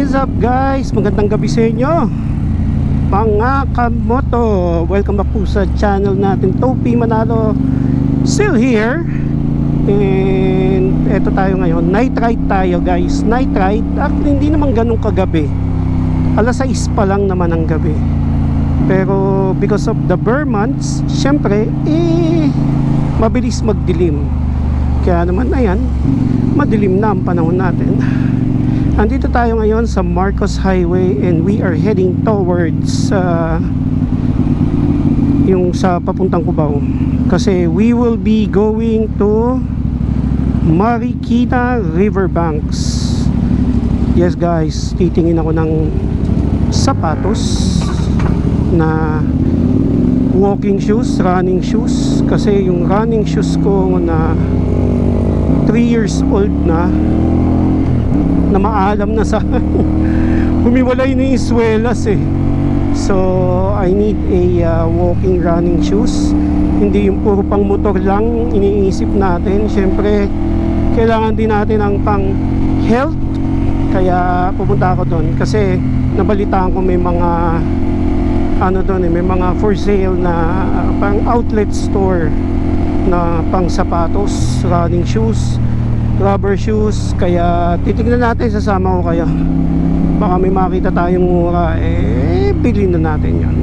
is up guys? Magandang gabi sa inyo mga kamoto. Welcome back po sa channel natin, Topi Manalo. Still here. And eto tayo ngayon, night ride tayo guys. Night ride, actually hindi naman ganun kagabi. Alas 6 pa lang naman ang gabi. Pero because of the bare months, syempre mabilis magdilim. Kaya naman ayan, madilim na ang panahon natin. Andito tayo ngayon sa Marcos Highway and we are heading towards yung sa papuntang Cubao. Kasi we will be going to Marikina Riverbanks. Yes guys, titingin ako ng sapatos na walking shoes, running shoes. Kasi yung running shoes ko na 3 years old na maalam na sa humiwalay na yung swelas eh. So I need a walking running shoes. Hindi yung puro pang motor lang iniisip natin. Syempre kailangan din natin ang pang health. Kaya pupunta ako doon kasi nabalitaan ko may mga ano doon eh, may mga for sale na pang outlet store na pang sapatos, running shoes, rubber shoes. Kaya titignan natin, sasama ko kayo. Baka may makita tayong mura, bilhin na natin yan.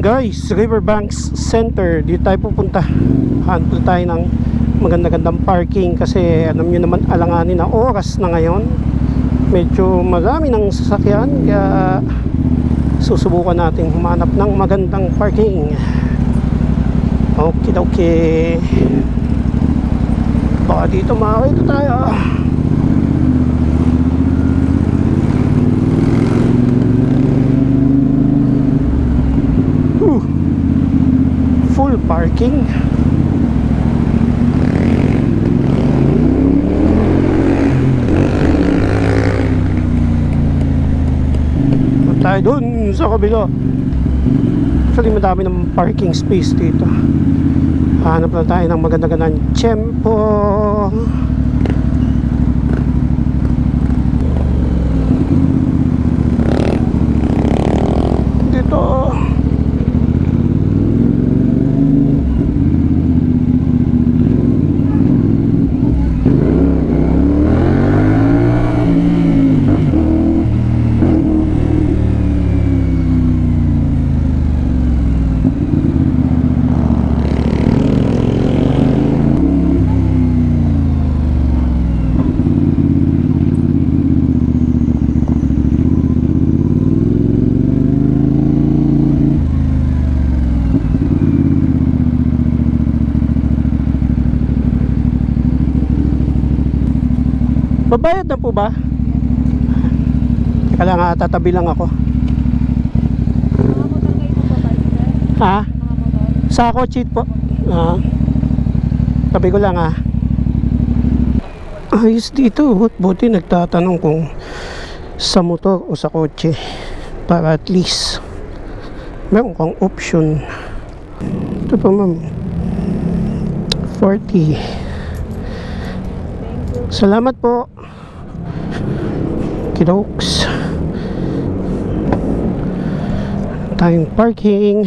Guys, Riverbanks Center, dito tayo pupunta. Hanto tayo ng maganda-gandang parking kasi alam nyo naman alanganin na oras na ngayon. Medyo marami ng sasakyan kaya susubukan natin humanap ng magandang parking. Okay. Baka dito makakita tayo. Full parking. Tayo dun sa kabila. Actually madami ng parking space dito. Hanap na tayo ng maganda-gandang tiyempo. Dito Babayad na po ba? Teka lang ha, tatabi lang ako. Mga motor kayo magbabayad, sir? Ha? Mga motor? Sa ako, cheat po. Tabi ko lang ha. Ayos dito. Buti nagtatanong kung sa motor o sa kotse. Para at least meron kang option. Ito pa ma'am. 40. Salamat po. Kidokes. Tayong parking.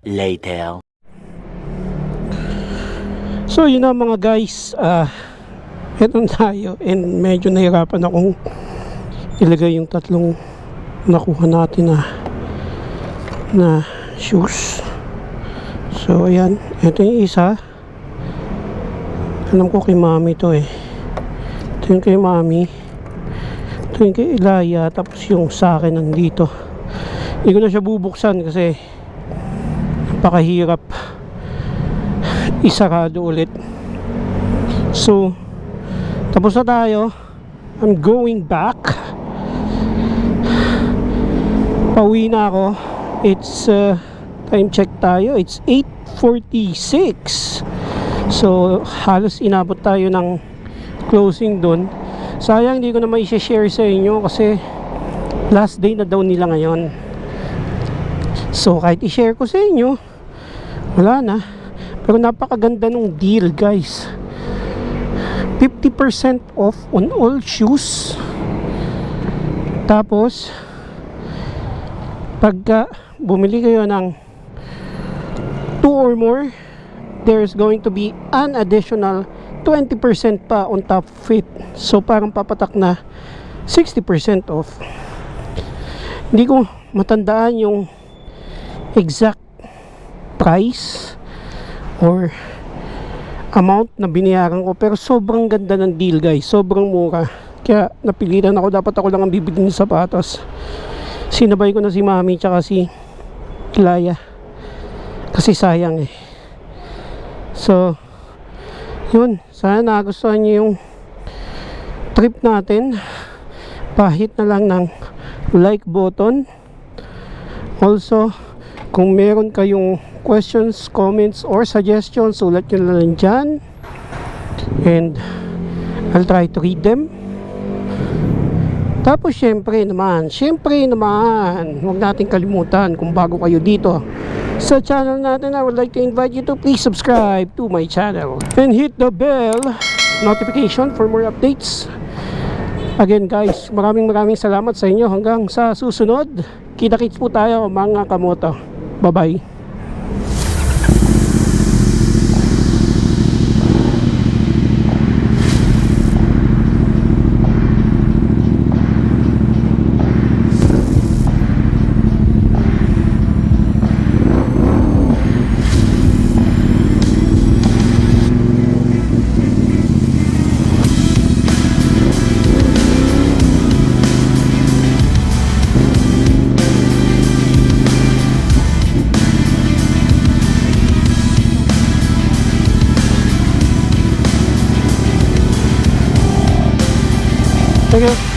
Later. So yun na mga guys, eto na tayo and medyo nahirapan akong ilagay yung tatlong nakuha natin na shoes. So ayan, eto yung isa. Alam ko kay mami to eh. Ito yung kay mami, ito yung kay Ilaya, tapos yung sa akin nandito. Hindi ko na siya bubuksan kasi napakahirap isarado ulit. So tapos na tayo. I'm going back. Pauwi na ako. It's time check tayo, it's 8:46. So halos inabot tayo ng closing dun. Sayang hindi ko na mai-share sa inyo kasi last day na daw nila ngayon. So kahit i-share ko sa inyo, wala na. Pero napakaganda nung deal guys. 50% off on all shoes. Tapos pagka bumili kayo ng 2 or more, there's going to be an additional 20% pa on top of it. So parang papatak na 60% off. Hindi ko matandaan yung exact price or amount na binayaran ko, pero sobrang ganda ng deal guys, sobrang mura. Kaya napilitan ako, dapat ako lang ang bibili ng sapatos. Sinabay ko na si Mami tsaka si Laya kasi sayang eh. So yun, sana nagustuhan niyo yung trip natin. Pahit na lang ng like button. Also, kung meron kayong questions, comments, or suggestions, sulat nyo na lang dyan. And I'll try to read them. Tapos syempre naman, huwag natin kalimutan kung bago kayo dito sa channel natin, I would like to invite you to please subscribe to my channel and hit the bell notification for more updates. Again guys, maraming salamat sa inyo. Hanggang sa susunod, kita-kits po tayo mga kamoto. Bye bye. Thank you.